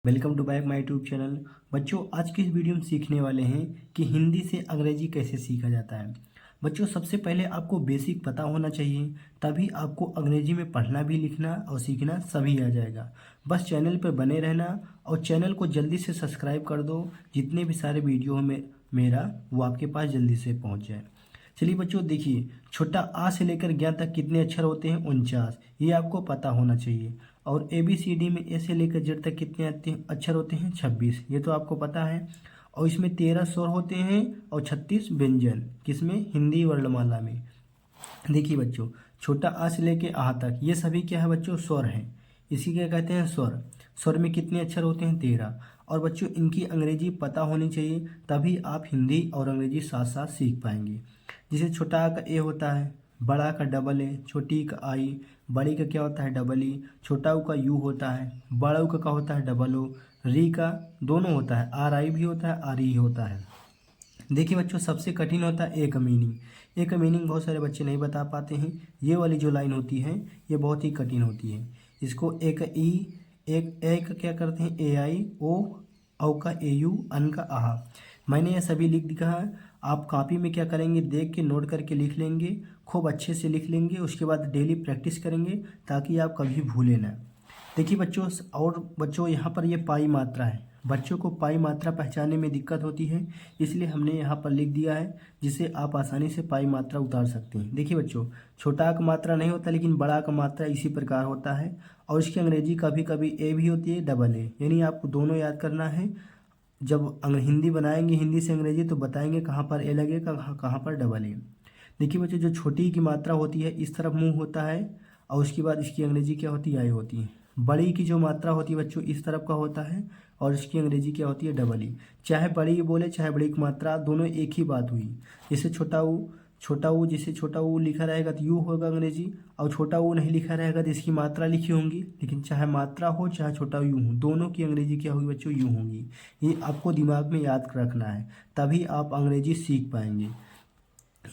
Welcome to back my YouTube channel. बच्चों, आज की इस वीडियो में सीखने वाले हैं कि हिंदी से अंग्रेजी कैसे सीखा जाता है। बच्चों, सबसे पहले आपको बेसिक पता होना चाहिए, तभी आपको अंग्रेजी में पढ़ना भी लिखना और सीखना सभी आ जाएगा। बस चैनल पर बने रहना और चैनल को जल्दी से सब्सक्राइब कर दो, जितने भी सारे वीडियो में मेरा वो आपके पास जल्दी से पहुँच जाए। चलिए बच्चों, देखिए, छोटा आ से लेकर ज्ञ तक कितने अक्षर होते हैं? 49। ये आपको पता होना चाहिए। और ABCD में ए से लेकर जेड तक कितने आते हैं अक्षर होते हैं? 26। ये तो आपको पता है। और इसमें 13 स्वर होते हैं और 36 व्यंजन। किसमें? हिंदी वर्णमाला में। देखिए बच्चों, छोटा आ से लेकर आ तक ये सभी क्या है बच्चों? स्वर हैं। इसी क्या कहते हैं? स्वर। स्वर में कितने अक्षर होते हैं? 13। और बच्चों, इनकी अंग्रेजी पता होनी चाहिए, तभी आप हिंदी और अंग्रेजी साथ साथ सीख पाएंगे। जैसे छोटा आ का ए होता है, बड़ा का डबल ए, छोटी का आई, बड़ी का क्या होता है? Double E. छोटा ऊ का यू होता है, बड़ा ऊ का क्या होता है? Double O. री का दोनों होता है, आर आई भी होता है, आर ई होता है। देखिए बच्चों, सबसे कठिन होता है ए का मीनिंग। ए का मीनिंग बहुत सारे बच्चे नहीं बता पाते हैं। ये वाली जो लाइन होती है ये बहुत ही कठिन होती है। इसको ए का ई, एक ए का क्या करते हैं? ए आई ओ, औ का ए यू, अन का आहा। मैंने ये सभी लिख दिया है। आप कॉपी में क्या करेंगे? देख के नोट करके लिख लेंगे, खूब अच्छे से लिख लेंगे। उसके बाद डेली प्रैक्टिस करेंगे ताकि आप कभी भूलें ना। देखिए बच्चों, और बच्चों यहाँ पर ये पाई मात्रा है। बच्चों को पाई मात्रा पहचानने में दिक्कत होती है, इसलिए हमने यहाँ पर लिख दिया है, जिससे आप आसानी से पाई मात्रा उतार सकते हैं। देखिए बच्चों, छोटा का मात्रा नहीं होता, लेकिन बड़ा का मात्रा इसी प्रकार होता है। और इसकी अंग्रेजी कभी कभी ए भी होती है, डबल ए। यानी आपको दोनों याद करना है। जब हिंदी बनाएंगे हिंदी से अंग्रेजी, तो बताएंगे कहाँ पर ए लगेगा, कहाँ पर डबल ए। देखिए बच्चों, जो छोटी की मात्रा होती है इस तरफ मुंह होता है, और उसके बाद इसकी अंग्रेजी क्या होती है? आई होती है। बड़ी की जो मात्रा होती है बच्चों इस तरफ का होता है, और इसकी अंग्रेजी क्या होती है? Double E. चाहे बड़ी बोले चाहे बड़ी की मात्रा, दोनों एक ही बात हुई। जैसे छोटा ऊ जैसे छोटा ऊ लिखा रहेगा तो यू होगा अंग्रेजी, और छोटा ऊ नहीं लिखा रहेगा तो इसकी मात्रा लिखी होंगी। लेकिन चाहे मात्रा हो चाहे छोटा यू हो, दोनों की अंग्रेजी क्या होगी बच्चों? यू होंगी। ये आपको दिमाग में याद रखना है, तभी आप अंग्रेजी सीख पाएंगे।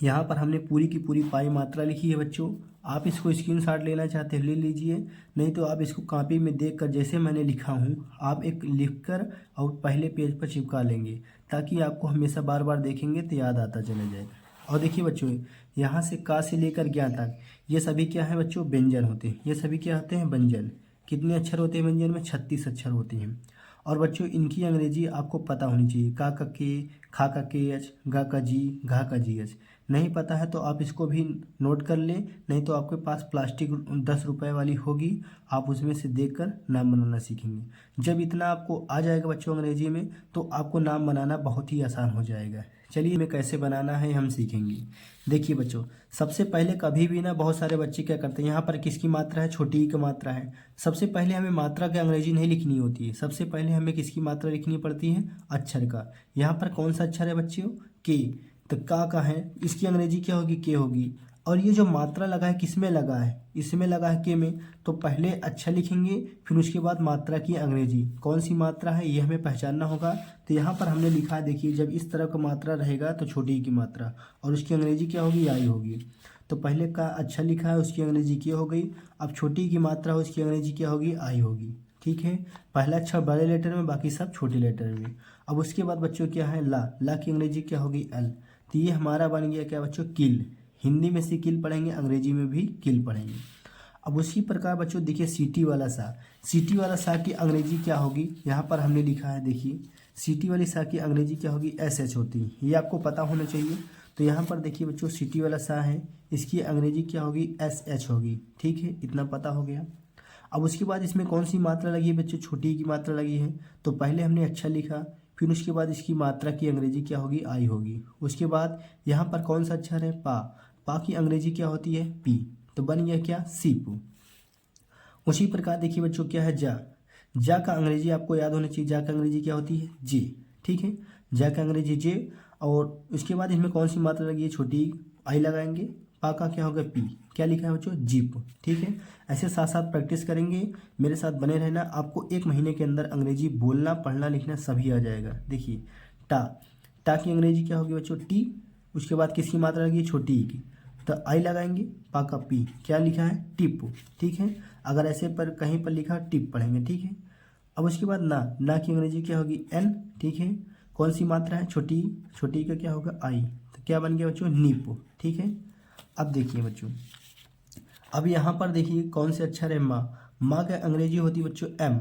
यहाँ पर हमने पूरी की पूरी पाई मात्रा लिखी है बच्चों। आप इसको स्क्रीनशॉट लेना चाहते हैं ले लीजिए, नहीं तो आप इसको कॉपी में देखकर जैसे मैंने लिखा हूँ आप एक लिखकर और पहले पेज पर चिपका लेंगे, ताकि आपको हमेशा बार बार देखेंगे तो याद आता चला जाए। और देखिए बच्चों, यहाँ से का से लेकर ज्ञ तक ये सभी क्या है बच्चों? व्यंजन होते हैं। ये सभी क्या होते हैं? व्यंजन। कितने अक्षर होते हैं व्यंजन में? 36 अक्षर होते हैं। और बच्चों, इनकी अंग्रेजी आपको पता होनी चाहिए। का के, खा का के एच, गा का जी, घा का जी एच। नहीं पता है तो आप इसको भी नोट कर लें, नहीं तो आपके पास प्लास्टिक 10 रुपए वाली होगी, आप उसमें से देखकर नाम बनाना सीखेंगे। जब इतना आपको आ जाएगा बच्चों अंग्रेजी में, तो आपको नाम बनाना बहुत ही आसान हो जाएगा। चलिए, हमें कैसे बनाना है हम सीखेंगे। देखिए बच्चों, सबसे पहले कभी भी ना बहुत सारे बच्चे क्या करते हैं, यहाँ पर किसकी मात्रा है? छोटी ई की मात्रा है। सबसे पहले हमें मात्रा की अंग्रेजी नहीं लिखनी होती है, सबसे पहले हमें किसकी मात्रा लिखनी पड़ती है? अक्षर का। यहाँ पर कौन सा अक्षर है बच्चों? के। तो का है, इसकी अंग्रेजी क्या होगी? के होगी। और ये जो मात्रा लगा है किसमें लगा है? इसमें लगा है के में। तो पहले अक्षर लिखेंगे, फिर उसके बाद मात्रा की अंग्रेजी। कौन सी मात्रा है ये हमें पहचानना होगा। तो यहाँ पर हमने लिखा है, देखिए, जब इस तरह का मात्रा रहेगा तो छोटी की मात्रा, और उसकी अंग्रेजी क्या होगी? आई होगी। तो पहले का अक्षर लिखा है, उसकी अंग्रेजी क्या हो गई। अब छोटी की मात्रा है, उसकी अंग्रेजी क्या होगी? आई होगी। ठीक है, पहला अक्षर बड़े लेटर में, बाकी सब छोटे लेटर में। अब उसके बाद बच्चों क्या है? ला की अंग्रेजी क्या होगी? एल। तो ये हमारा बन गया क्या बच्चों? किल। हिंदी में से किल पढ़ेंगे, अंग्रेजी में भी किल पढ़ेंगे। अब उसी प्रकार बच्चों देखिए, सीटी वाला सा। सीटी वाला सा की अंग्रेजी क्या होगी? यहाँ पर हमने लिखा है, देखिए, सीटी वाली सा की अंग्रेजी क्या होगी? एस एच होती है। ये आपको पता होना चाहिए। तो यहाँ पर देखिए बच्चों, सीटी वाला सा है, इसकी अंग्रेजी क्या होगी? एस एच होगी। ठीक है, इतना पता हो गया। अब उसके बाद इसमें कौन सी मात्रा लगी है बच्चों? छोटी की मात्रा लगी है। तो पहले हमने अक्षर लिखा, फिर उसके बाद इसकी मात्रा की अंग्रेजी क्या होगी? आई होगी। उसके बाद यहाँ पर कौन सा अक्षर है? पा। पा की अंग्रेजी क्या होती है? पी। तो बन गया क्या? सीप। उसी प्रकार देखिए बच्चों, क्या है? जा का अंग्रेजी आपको याद होना चाहिए। जा का अंग्रेजी क्या होती है? जे। ठीक है, जा का अंग्रेजी जे। और उसके बाद इसमें कौन सी मात्रा लगी है? छोटी, आई लगाएंगे। पा का क्या होगा? पी। क्या लिखा है बच्चों? जीप। ठीक है, ऐसे साथ साथ प्रैक्टिस करेंगे, मेरे साथ बने रहना। आपको 1 महीने के अंदर अंग्रेजी बोलना, पढ़ना, लिखना सभी आ जाएगा। देखिए, टा। टा की अंग्रेजी क्या होगी बच्चों? टी। उसके बाद किसकी मात्रा लगी है? छोटी ई की। तो आई लगाएंगे, पा का पी। क्या लिखा है? टिप। ठीक है, अगर ऐसे पर कहीं पर लिखा टिप पढ़ेंगे। ठीक है, अब उसके बाद ना की अंग्रेजी क्या होगी एन, ठीक है। कौन सी मात्रा है, छोटी, छोटी का क्या होगा आई, तो क्या बन गया बच्चों नीप, ठीक है। अब देखिए बच्चों, अब यहाँ पर देखिए कौन से अक्षर है माँ का अंग्रेजी होती है बच्चों एम।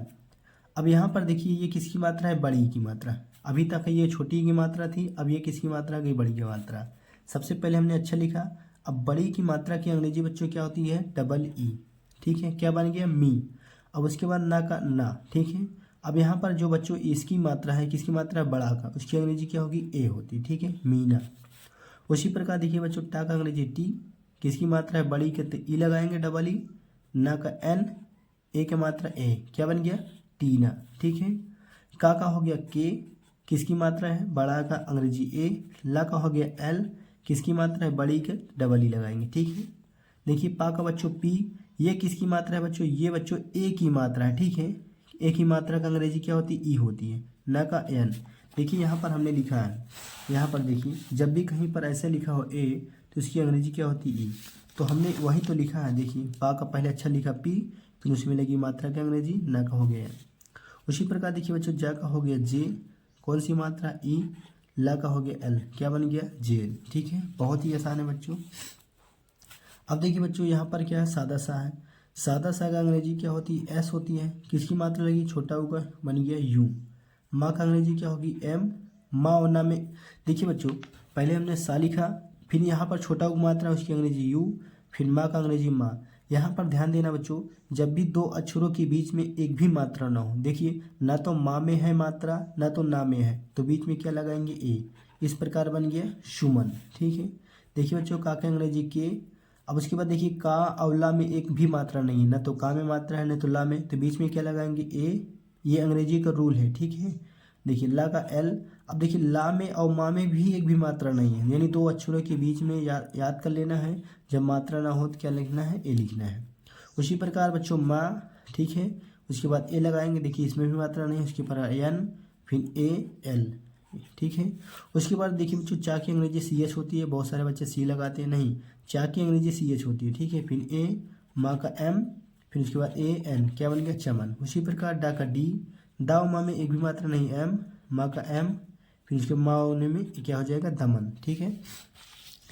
अब यहाँ पर देखिए ये किसकी मात्रा है, बड़ी की मात्रा। अभी तक ये छोटी की मात्रा थी, अब ये किसकी मात्रा गई, बड़ी की मात्रा। सबसे पहले हमने अच्छा लिखा। अब बड़ी की मात्रा की अंग्रेजी बच्चों क्या होती है, डबल ई, ठीक है। क्या बन गया मी। अब उसके बाद ना का ना, ठीक है। अब यहाँ पर जो बच्चों इसकी मात्रा है, किसकी मात्रा है, बड़ा का, उसकी अंग्रेजी क्या होगी ए होती, ठीक है, मीना। उसी प्रकार देखिए बच्चों टा का अंग्रेजी टी, किसकी मात्रा है, बड़ी के, तो ई लगाएंगे डबल ई। ना का एन, ए की मात्रा ए, क्या बन गया टीना, ठीक है। का हो गया के, किसकी मात्रा है, बड़ा का अंग्रेजी ए। ला का हो गया एल, किसकी मात्रा है, बड़ी के, डबल ई लगाएंगे, ठीक है। देखिए पा का बच्चों पी, ये किसकी मात्रा है बच्चों, ये बच्चों ए की मात्रा है, ठीक है। ए की मात्रा का अंग्रेजी क्या होती है, ई होती है। ना का एन, देखिए यहाँ पर हमने लिखा है, यहाँ पर देखिए जब भी कहीं पर ऐसे लिखा हो ए, तो उसकी अंग्रेजी क्या होती है ई। तो हमने वही तो लिखा है, देखिए पा का पहले अच्छा लिखा पी, फिर उसमें लगी मात्रा की अंग्रेजी ना का हो गया। उसी प्रकार देखिए बच्चों जा का हो गया जे, कौन सी मात्रा ई। ला का हो गया एल, क्या बन गया जेल, ठीक है। बहुत ही आसान है बच्चों। अब देखिए बच्चों यहाँ पर क्या है, सादा सा है। सादा सा का अंग्रेजी क्या होती है, एस होती है। किसकी मात्रा लगी, छोटा ऊ का, बन गया यू। माँ का अंग्रेजी क्या होगी एम। माँ और ना में देखिए बच्चों पहले हमने सा लिखा, फिर यहाँ पर छोटा ऊ मात्रा उसकी अंग्रेजी यू, फिर माँ का अंग्रेजी माँ। यहाँ पर ध्यान देना बच्चों, जब भी दो अक्षरों के बीच में एक भी मात्रा ना हो, देखिए ना तो माँ में है मात्रा, ना तो ना में है, तो बीच में क्या लगाएंगे ए। इस प्रकार बन गया सुमन, ठीक है। देखिए बच्चों का अंग्रेजी के। अब उसके बाद देखिए का और ला में एक भी मात्रा नहीं है, ना तो का में मात्रा है ना तो ला में, तो बीच में क्या लगाएंगे ए। ये अंग्रेजी का रूल है, ठीक है। देखिए ला का एल। अब देखिए ला में और माँ में भी एक भी मात्रा नहीं है, यानी दो अक्षरों के बीच में याद कर लेना है, जब मात्रा ना हो तो क्या लिखना है, ए लिखना है। उसी प्रकार बच्चों माँ, ठीक है। उसके बाद ए लगाएंगे, देखिए इसमें भी मात्रा नहीं है, उसके ऊपर एन, फिर ए एल, ठीक है। उसके बाद देखिए बच्चों चा की अंग्रेजी सी एच होती है, बहुत सारे बच्चे सी लगाते हैं, नहीं, चा की अंग्रेजी सी एच होती है, ठीक है। फिर ए, माँ का एम, फिर उसके बाद ए एन, क्या बन गया चमन। उसी प्रकार डा का डी, दा माँ में एक भी मात्रा नहीं, एम, माँ का एम, फिर उसके माँ होने में क्या हो जाएगा दमन, ठीक है।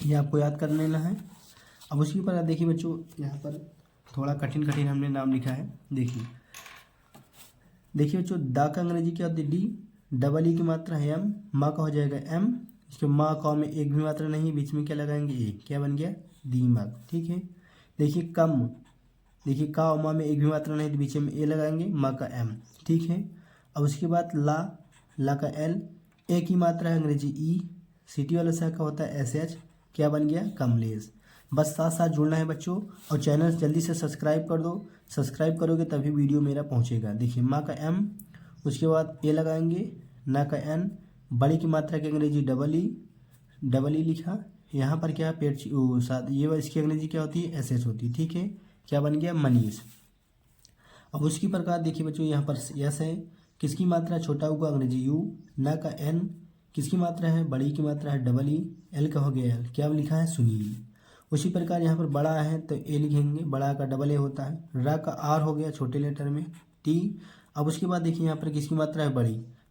ये आपको याद कर लेना है। अब उसके ऊपर देखिए बच्चों यहाँ पर थोड़ा कठिन कठिन हमने नाम लिखा है, देखिए बच्चों दा का अंग्रेजी क्या होती है डी, डबल ई की मात्रा है एम, माँ का हो जाएगा एम, इसके माँ का में एक भी मात्रा नहीं, बीच में क्या लगाएंगे ए, क्या बन गया दीमक, ठीक है। देखिए कम, देखिए का और माँ में एक भी मात्रा नहीं, तो बीच में ए लगाएंगे, माँ का एम, ठीक है। अब उसके बाद ला का एल, ए की मात्रा है अंग्रेजी ई, सिटी वाला सा का होता है एस एच, क्या बन गया कमलेश। बस साथ साथ जुड़ना है बच्चों, और चैनल जल्दी से सब्सक्राइब कर दो, सब्सक्राइब करोगे तभी वीडियो मेरा पहुंचेगा। देखिए माँ का एम, उसके बाद ए लगाएंगे, ना का एन, बड़ी की मात्रा की अंग्रेजी डबल ई लिखा। यहाँ पर क्या पेट साथ ये इसकी अंग्रेजी क्या होती है एस एच होती है, ठीक है। क्या बन गया मनीष। अब उसकी प्रकार देखिए बच्चों यहाँ पर यस है, किसकी मात्रा छोटा ऊ का अंग्रेजी यू, ना का एन, किसकी मात्रा है बड़ी की मात्रा है डबल ई, एल का हो गया एल, क्या लिखा है सुनील। उसी प्रकार यहाँ पर बड़ा है तो ए लिखेंगे, बड़ा का डबल ए होता है। रा का आर हो गया छोटे लेटर में टी। अब उसके बाद देखिए यहाँ पर किसकी मात्रा है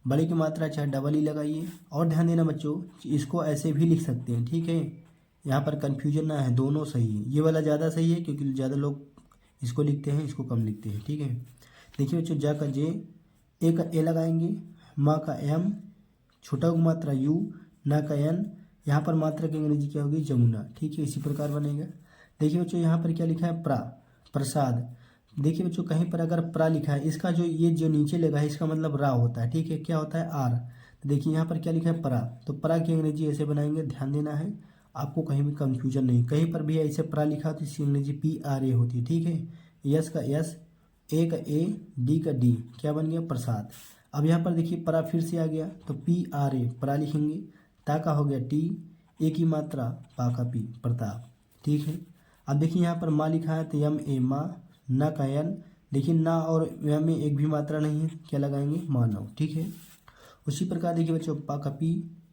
बड़ी की मात्रा चाहे डबल ई लगाइए। और ध्यान देना बच्चों इसको ऐसे भी लिख सकते हैं, ठीक है। यहाँ पर कन्फ्यूजन ना है, दोनों सही है, ये वाला ज़्यादा सही है क्योंकि ज़्यादा लोग इसको लिखते हैं, इसको कम लिखते हैं, ठीक है। देखिए बच्चों जा का जे, ए का ए लगाएंगे, माँ का एम, छोटा की मात्रा यू, ना का एन, यहाँ पर मात्रा की अंग्रेजी क्या होगी जमुना, ठीक है। इसी प्रकार बनेगा। देखिए बच्चों यहाँ पर क्या लिखा है प्रसाद। देखिए बच्चों कहीं पर अगर प्रा लिखा है, इसका जो ये जो नीचे लगा है इसका मतलब रा होता है, ठीक है। क्या होता है आर। तो देखिए यहाँ पर क्या लिखा है परा, तो परा की अंग्रेजी ऐसे बनाएंगे, ध्यान देना है आपको कहीं भी कंफ्यूजन नहीं। कहीं पर भी ऐसे परा लिखा तो इसकी अंग्रेजी पी आर ए होती है, ठीक है। यस का यस, ए का ए, डी का डी, क्या बन गया प्रसाद। अब यहाँ पर देखिए परा फिर से आ गया तो पी आर ए परा लिखेंगे, ता का हो गया टी, ए की मात्रा पा का पी प्रताप, ठीक है। अब देखिए यहाँ पर माँ लिखा है तो यम ए माँ, ना का एन, देखिए ना और यम में एक भी मात्रा नहीं है, क्या लगाएंगे मानव, ठीक है। उसी प्रकार देखिए बच्चों पा का पी,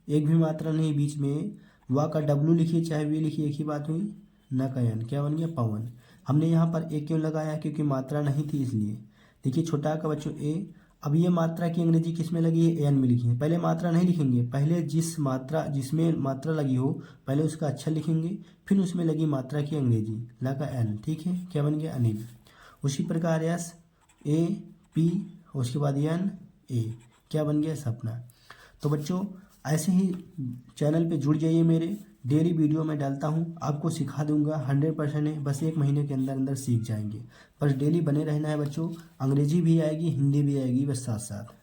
एक भी मात्रा नहीं बीच में, वा का डब्लू लिखिए चाहे वी लिखिए एक ही बात हुई, ना का एन, क्या बन गया पवन। हमने यहाँ पर ए क्यों लगाया क्योंकि मात्रा नहीं थी इसलिए। देखिए छोटा का बच्चों ए। अब ये मात्रा की अंग्रेजी किस में लगी है, एन में लिखी है। पहले मात्रा नहीं लिखेंगे, पहले जिसमें मात्रा लगी हो पहले उसका अक्षर लिखेंगे, फिर उसमें लगी मात्रा की अंग्रेजी लगा एल। ठीक है, क्या बन गया, अनिल। उसी प्रकार एस ए पी, उसके बाद एन ए, क्या बन गया, सपना। तो बच्चों ऐसे ही चैनल पे जुड़ जाइए मेरे, डेली वीडियो मैं डालता हूँ, आपको सिखा दूंगा, 100% है, बस 1 महीने के अंदर अंदर सीख जाएंगे। बस डेली बने रहना है बच्चों, अंग्रेजी भी आएगी, हिंदी भी आएगी, बस साथ साथ।